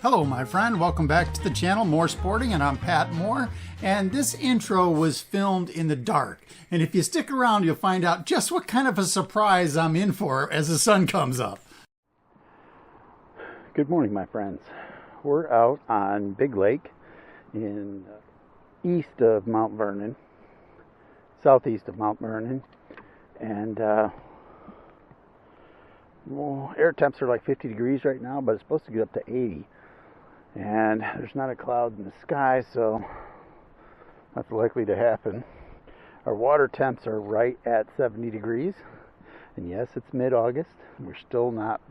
Hello my friend, welcome back to the channel, More Sporting, and I'm Pat Moore, and this intro was filmed in the dark, and if you stick around you'll find out just what kind of a surprise I'm in for as the sun comes up. Good morning my friends. We're out on Big Lake in east of Mount Vernon, southeast of Mount Vernon, and well, air temps are like 50 degrees right now, but it's supposed to get up to 80. And there's not a cloud in the sky, so that's likely to happen. Our water temps are right at 70 degrees, and yes, it's mid-August. We're still not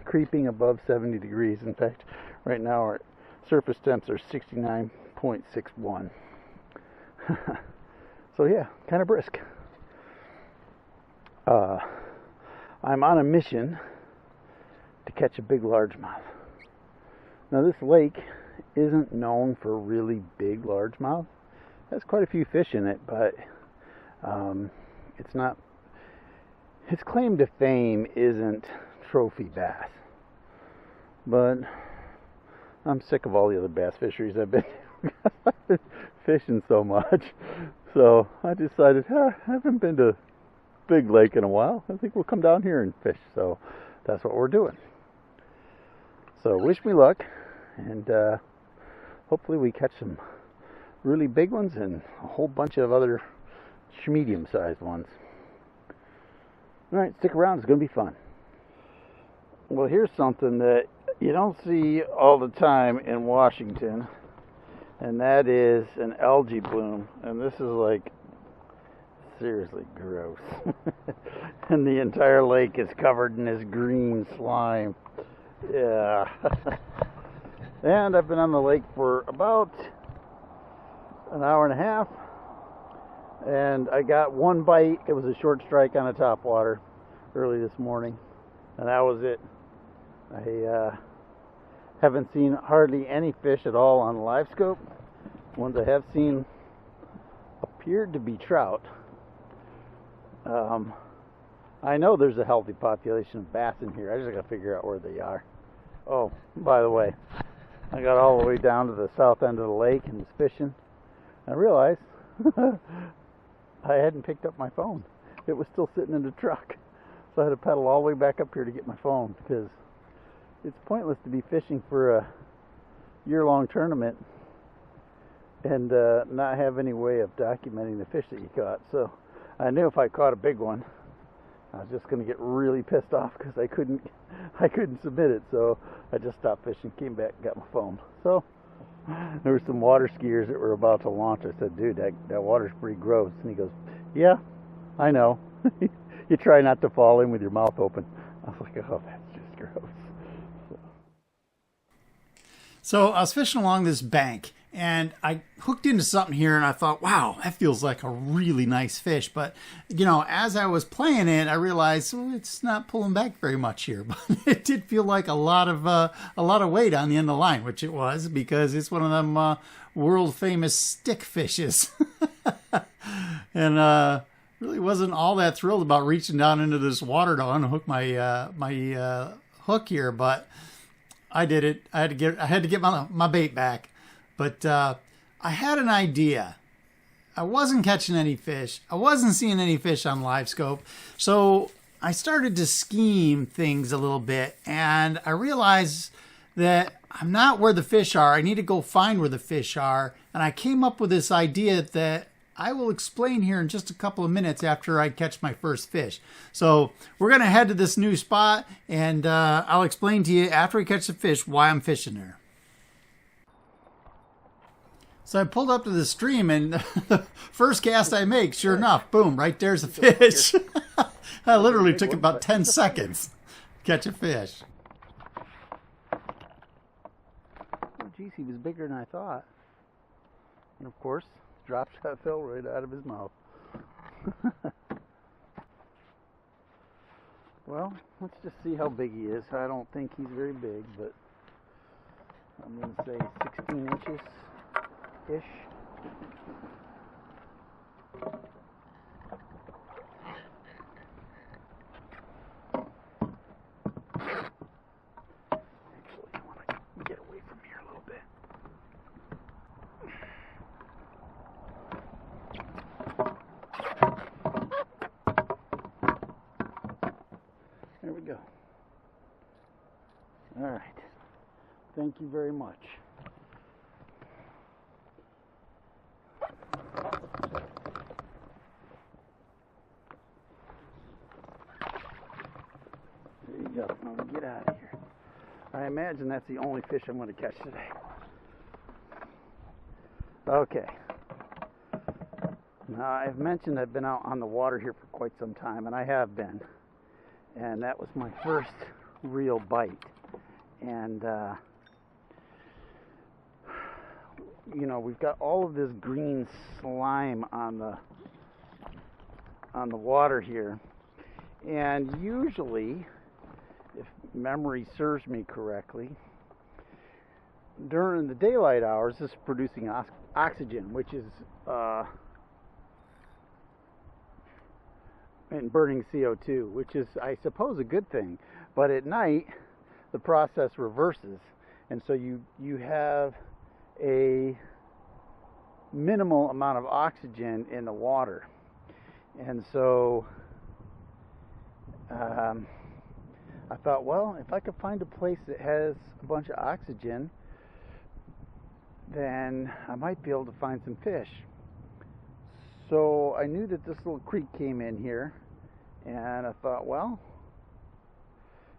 creeping above 70 degrees. In fact, right now our surface temps are 69.61. So yeah, kind of brisk. I'm on a mission to catch a big largemouth. Now this lake isn't known for really big largemouth. It has quite a few fish in it, but it's not. Its claim to fame isn't trophy bass. But I'm sick of all the other bass fisheries I've been fishing so much. So I decided, I haven't been to Big Lake in a while. I think we'll come down here and fish. So that's what we're doing. So wish me luck, and hopefully we catch some really big ones and a whole bunch of other medium-sized ones. Alright, stick around, it's going to be fun. Well, here's something that you don't see all the time in Washington, and that is an algae bloom. And this is like seriously gross. And the entire lake is covered in this green slime. Yeah. And I've been on the lake for about an hour and a half, and I got one bite. It was a short strike on a topwater early this morning, and that was it. I haven't seen hardly any fish at all on live scope. Ones I have seen appeared to be trout. I know there's a healthy population of bass in here. I just gotta figure out where they are. Oh, by the way, I got all the way down to the south end of the lake and was fishing. I realized I hadn't picked up my phone. It was still sitting in the truck. So I had to pedal all the way back up here to get my phone, because it's pointless to be fishing for a year-long tournament and not have any way of documenting the fish that you caught. So I knew if I caught a big one, I was just going to get really pissed off because I couldn't submit it. So I just stopped fishing, came back, and got my phone. So there were some water skiers that were about to launch. I said, dude, that water's pretty gross. And he goes, yeah, I know. You try not to fall in with your mouth open. I was like, oh, that's just gross. So I was fishing along this bank, and I hooked into something here, and I thought, wow, that feels like a really nice fish. But, you know, as I was playing it, I realized, well, it's not pulling back very much here. But it did feel like a lot of weight on the end of the line, which it was, because it's one of them world famous stick fishes. And really wasn't all that thrilled about reaching down into this water to unhook my hook here, but I did it. I had to get my bait back. But I had an idea. I wasn't catching any fish. I wasn't seeing any fish on live scope. So I started to scheme things a little bit, and I realized that I'm not where the fish are. I need to go find where the fish are. And I came up with this idea that I will explain here in just a couple of minutes after I catch my first fish. So we're going to head to this new spot, and I'll explain to you after we catch the fish why I'm fishing there. So I pulled up to the stream, and the first cast I make, sure enough, boom, right there's a fish. I literally took about 10 seconds to catch a fish. Oh, geez, he was bigger than I thought. And of course, drop shot fell right out of his mouth. Well, let's just see how big he is. I don't think he's very big, but I'm going to say 16 inches-ish. All right. Thank you very much. There you go. I'll get out of here. I imagine that's the only fish I'm going to catch today. Okay. Now, I've mentioned I've been out on the water here for quite some time, and I have been. And that was my first real bite. And, you know, we've got all of this green slime on the water here. And usually, if memory serves me correctly, during the daylight hours, this is producing oxygen, which is and burning CO2, which is, I suppose, a good thing. But at night, the process reverses, and so you have a minimal amount of oxygen in the water. And so I thought, well, if I could find a place that has a bunch of oxygen, then I might be able to find some fish. So I knew that this little creek came in here, and I thought, well,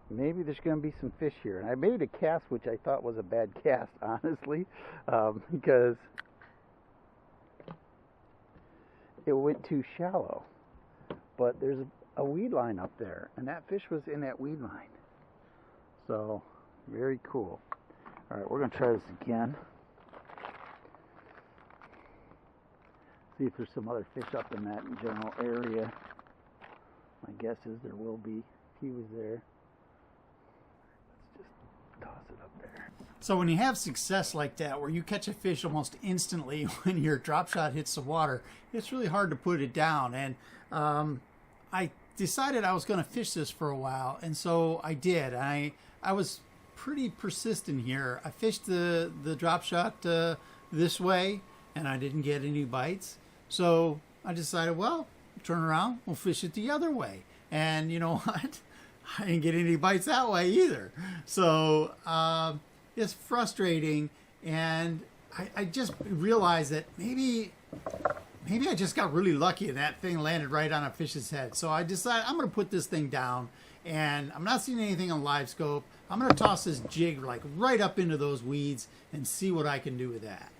maybe there's going to be some fish here. And I made a cast which I thought was a bad cast, honestly, because it went too shallow. But there's a weed line up there, and that fish was in that weed line. So, very cool. All right, we're going to try this again. See if there's some other fish up in that general area. My guess is there will be. He was there. Let's just toss it up there. So when you have success like that, where you catch a fish almost instantly when your drop shot hits the water, it's really hard to put it down. And I decided I was going to fish this for a while, and so I did. I was pretty persistent here. I fished the drop shot this way, and I didn't get any bites. So I decided, well, turn around, we'll fish it the other way. And you know what? I didn't get any bites that way either. So it's frustrating, and I just realized that maybe I just got really lucky and that thing landed right on a fish's head. So I decided I'm going to put this thing down, and I'm not seeing anything on live scope. I'm going to toss this jig like right up into those weeds and see what I can do with that.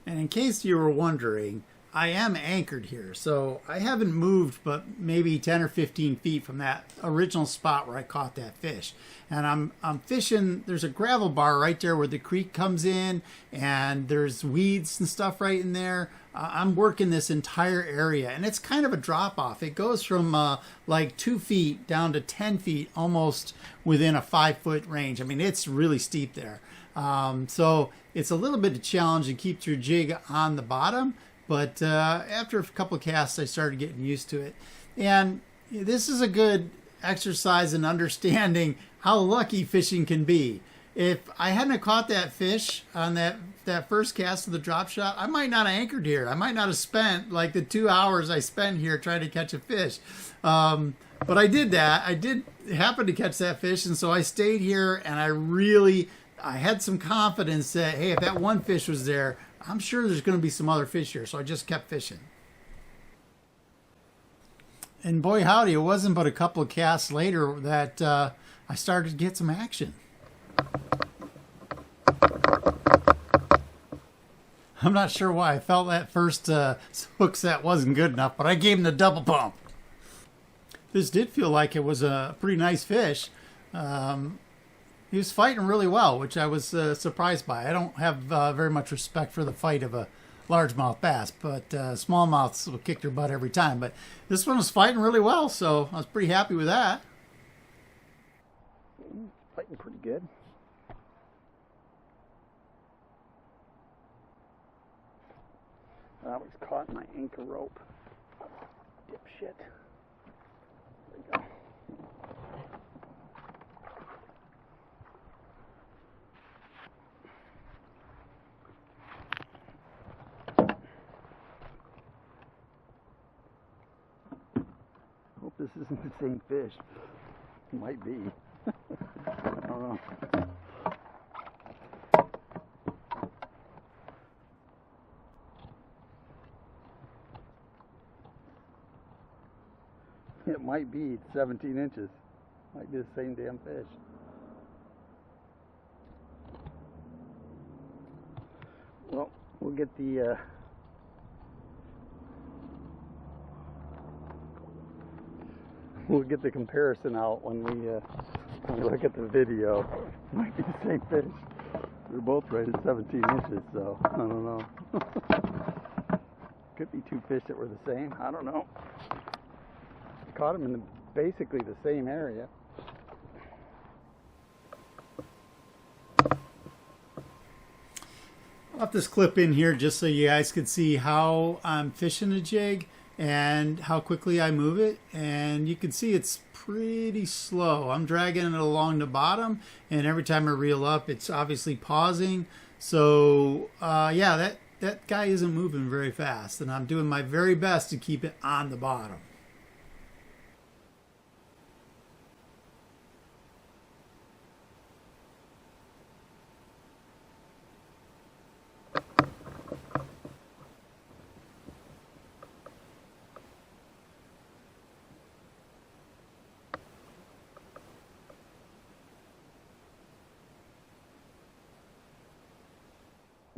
And in case you were wondering, I am anchored here, so I haven't moved but maybe 10 or 15 feet from that original spot where I caught that fish. And I'm fishing, there's a gravel bar right there where the creek comes in, and there's weeds and stuff right in there. I'm working this entire area, and it's kind of a drop off. It goes from like 2 feet down to 10 feet, almost within a 5-foot range. I mean, it's really steep there. So it's a little bit of a challenge to keep your jig on the bottom. But after a couple of casts, I started getting used to it. And this is a good exercise in understanding how lucky fishing can be. If I hadn't caught that fish on that first cast of the drop shot, I might not have anchored here. I might not have spent like the 2 hours I spent here trying to catch a fish. But I did that. I did happen to catch that fish, and so I stayed here, and I had some confidence that, hey, if that one fish was there, I'm sure there's going to be some other fish here, so I just kept fishing. And boy howdy, it wasn't but a couple of casts later that I started to get some action. I'm not sure why I felt that first hook set wasn't good enough, but I gave him the double pump. This did feel like it was a pretty nice fish. He was fighting really well, which I was surprised by. I don't have very much respect for the fight of a largemouth bass, but smallmouths will kick your butt every time. But this one was fighting really well, so I was pretty happy with that. Fighting pretty good. I was caught in my anchor rope. Dipshit. There we go. Hope this isn't the same fish. It might be. I don't know. It might be 17 inches. Might be the same damn fish. Well, we'll get the comparison out when we look at the video. Might be the same fish. They're both rated 17 inches, so I don't know. Could be two fish that were the same. I don't know. Caught them in basically the same area. I'll put this clip in here just so you guys can see how I'm fishing a jig and how quickly I move it. And you can see it's pretty slow. I'm dragging it along the bottom, and every time I reel up, it's obviously pausing. So yeah, that guy isn't moving very fast, and I'm doing my very best to keep it on the bottom.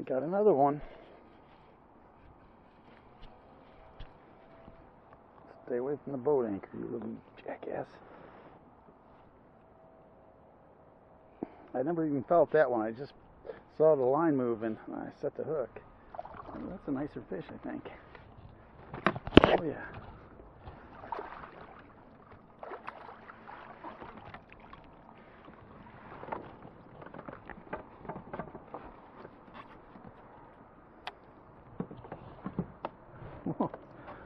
Got another one. Stay away from the boat anchor, you little jackass. I never even felt that one. I just saw the line moving and I set the hook. Oh, that's a nicer fish, I think. Oh yeah.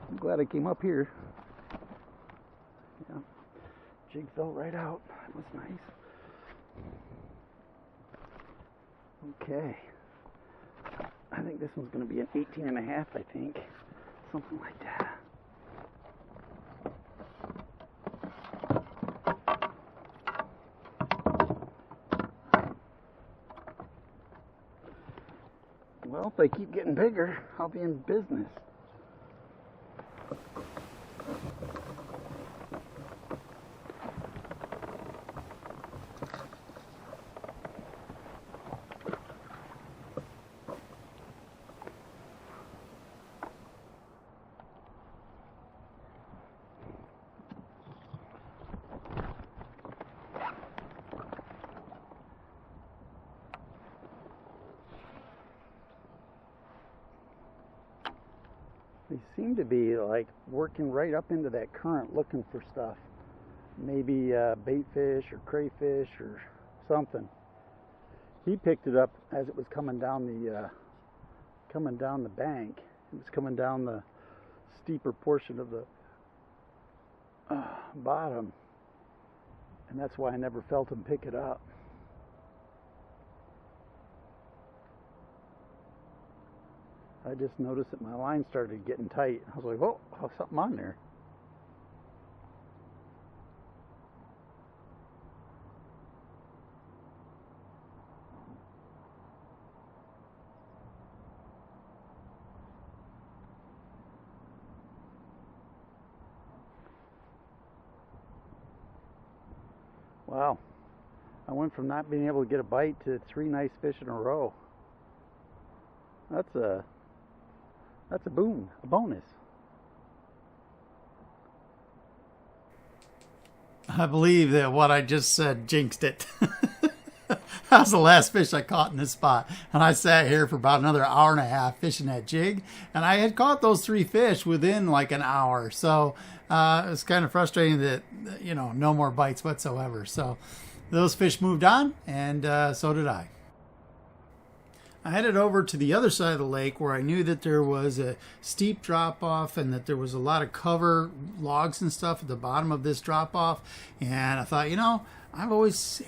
I'm glad I came up here. Yeah, jig fell right out. That was nice. Okay. I think this one's going to be an 18 and a half, I think. Something like that. Well, if they keep getting bigger, I'll be in business. They seem to be like working right up into that current looking for stuff. Maybe bait fish or crayfish or something. He picked it up as it was coming down the bank. It was coming down the steeper portion of the bottom, and that's why I never felt him pick it up. I just noticed that my line started getting tight. I was like, "Whoa, there's something on there." Wow, I went from not being able to get a bite to 3 nice fish in a row. That's a boon, a bonus. I believe that what I just said jinxed it. That was the last fish I caught in this spot. And I sat here for about another hour and a half fishing that jig. And I had caught those 3 fish within like an hour. So it was kind of frustrating that, you know, no more bites whatsoever. So those fish moved on, and so did I. I headed over to the other side of the lake where I knew that there was a steep drop off and that there was a lot of cover, logs and stuff at the bottom of this drop off. And I thought, you know, I've always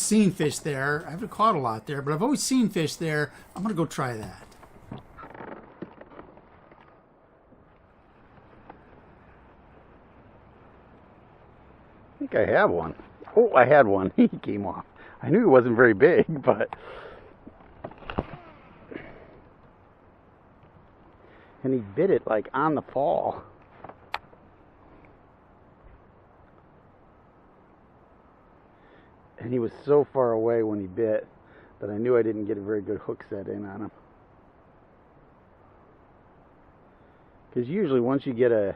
seen fish there. I haven't caught a lot there, but I've always seen fish there. I'm going to go try that. I think I have one. Oh, I had one. He came off. I knew he wasn't very big, but... And he bit it like on the fall. And he was so far away when he bit that I knew I didn't get a very good hook set in on him. Because usually once you get a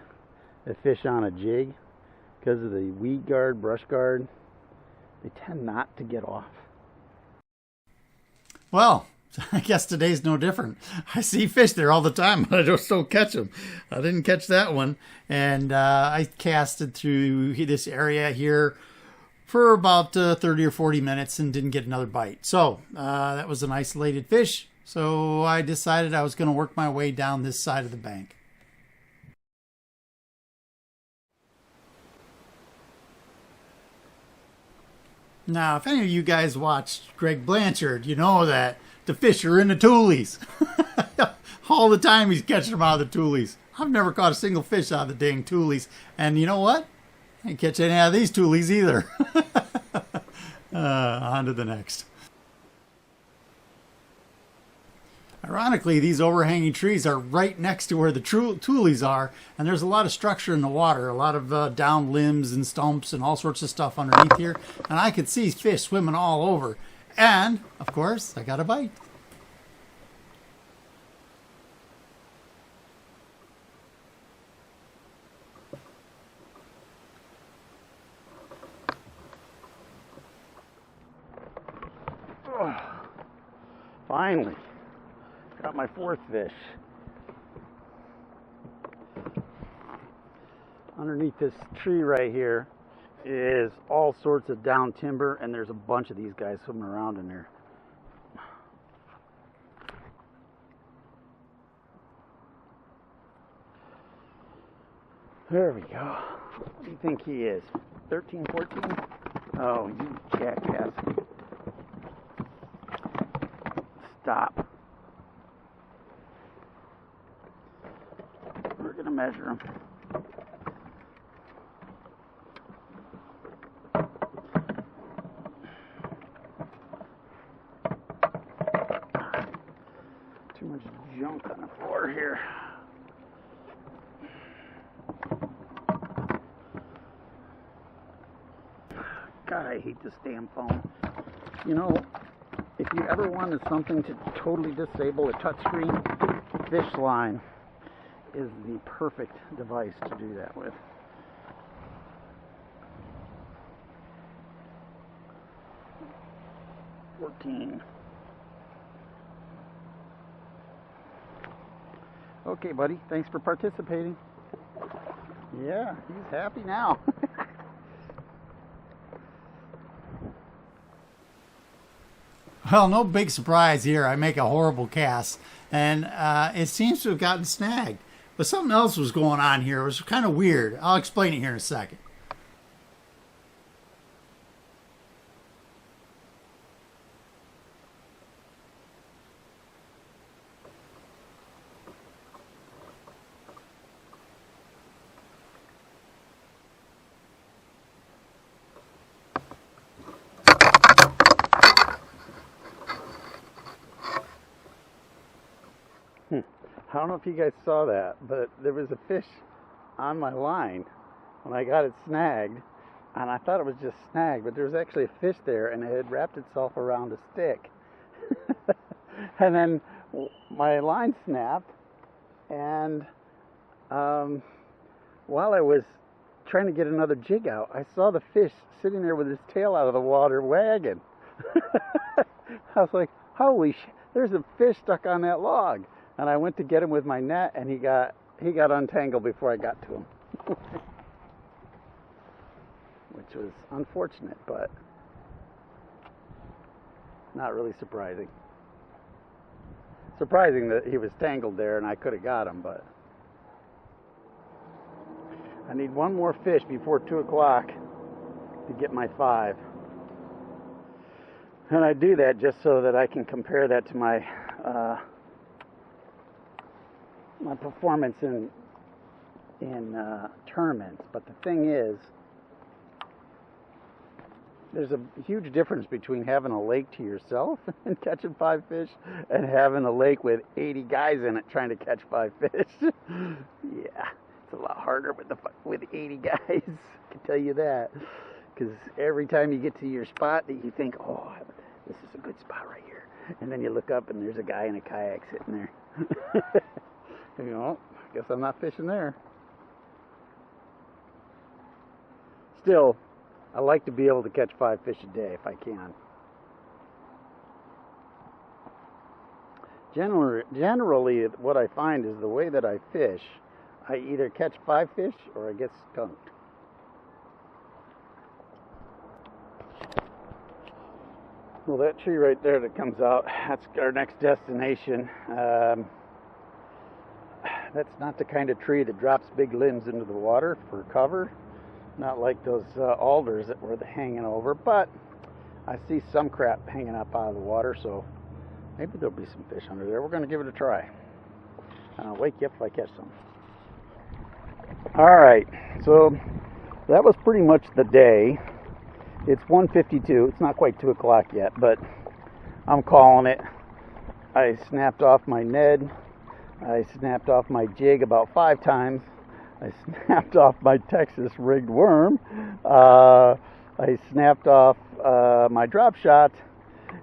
fish on a jig, because of the weed guard, brush guard, they tend not to get off. Well, I guess today's no different. I see fish there all the time, but I just don't catch them. I didn't catch that one. And I casted through this area here for about 30 or 40 minutes and didn't get another bite. So that was an isolated fish. So I decided I was going to work my way down this side of the bank. Now, if any of you guys watched Greg Blanchard, you know that the fish are in the toolies. All the time he's catching them out of the toolies. I've never caught a single fish out of the dang toolies. And you know what? I didn't catch any out of these toolies either. On to the next. Ironically, these overhanging trees are right next to where the toolies are, and there's a lot of structure in the water, a lot of down limbs and stumps and all sorts of stuff underneath here, and I could see fish swimming all over. And, of course, I got a bite. Finally, got my fourth fish. Underneath this tree right here is all sorts of down timber, and there's a bunch of these guys swimming around in there. There we go. What do you think he is? 13, 14? Oh, you jackass. Stop. We're going to measure him. Too much junk on the floor here. God, I hate this damn phone. You know, if you ever wanted something to totally disable a touchscreen, Fishline is the perfect device to do that with. Okay, buddy, thanks for participating. Yeah, he's happy now. Well, no big surprise here. I make a horrible cast, and it seems to have gotten snagged. But something else was going on here. It was kind of weird. I'll explain it here in a second. I don't know if you guys saw that, but there was a fish on my line when I got it snagged, and I thought it was just snagged, but there was actually a fish there, and it had wrapped itself around a stick. And then my line snapped, and while I was trying to get another jig out, I saw the fish sitting there with his tail out of the water wagging. I was like, holy shit, there's a fish stuck on that log. And I went to get him with my net, and he got untangled before I got to him. Which was unfortunate, but not really surprising. Surprising that he was tangled there and I could have got him, but I need one more fish before 2 o'clock to get my 5. And I do that just so that I can compare that to my my performance in tournaments. But the thing is, there's a huge difference between having a lake to yourself and catching 5 fish and having a lake with 80 guys in it trying to catch 5 fish. Yeah, it's a lot harder with 80 guys, I can tell you that. Because every time you get to your spot, you think, oh, this is a good spot right here. And then you look up and there's a guy in a kayak sitting there. You know, I guess I'm not fishing there. Still, I like to be able to catch 5 fish a day if I can. Generally, what I find is the way that I fish, I either catch 5 fish or I get skunked. Well, that tree right there that comes out, that's our next destination. That's not the kind of tree that drops big limbs into the water for cover. Not like those alders that were hanging over, but I see some crap hanging up out of the water, so maybe there'll be some fish under there. We're going to give it a try. And I'll wake you up if I catch some. Alright, so that was pretty much the day. It's 1:52. It's not quite 2 o'clock yet, but I'm calling it. I snapped off my Ned. I snapped off my jig about 5 times. I snapped off my Texas rigged worm. I snapped off my drop shot,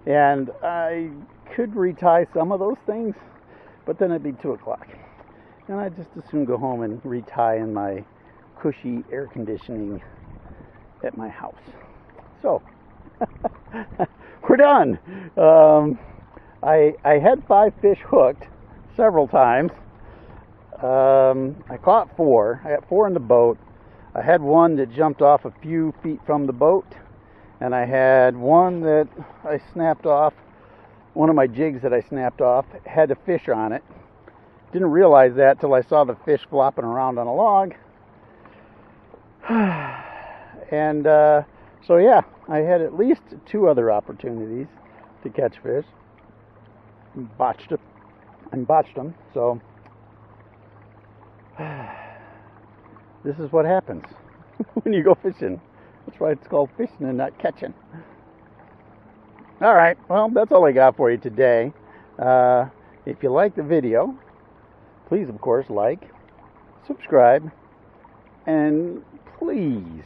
and I could retie some of those things, but then it'd be 2 o'clock. And I'd just as soon go home and retie in my cushy air conditioning at my house. So, we're done. I had 5 fish hooked several times. I caught 4. I got 4 in the boat. I had one that jumped off a few feet from the boat, and I had one that I snapped off. One of my jigs that I snapped off had a fish on it. Didn't realize that till I saw the fish flopping around on a log. And so yeah, I had at least 2 other opportunities to catch fish. Botched them. So this is what happens when you go fishing. That's why it's called fishing and not catching. Alright, well, that's all I got for you today. If you like the video, please, of course, like, subscribe, and please,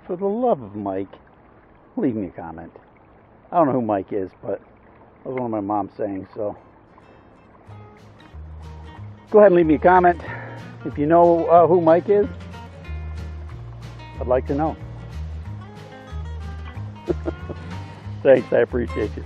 for the love of Mike, leave me a comment. I don't know who Mike is, but that was one of my mom's sayings, so go ahead and leave me a comment. If you know who Mike is, I'd like to know. Thanks, I appreciate you.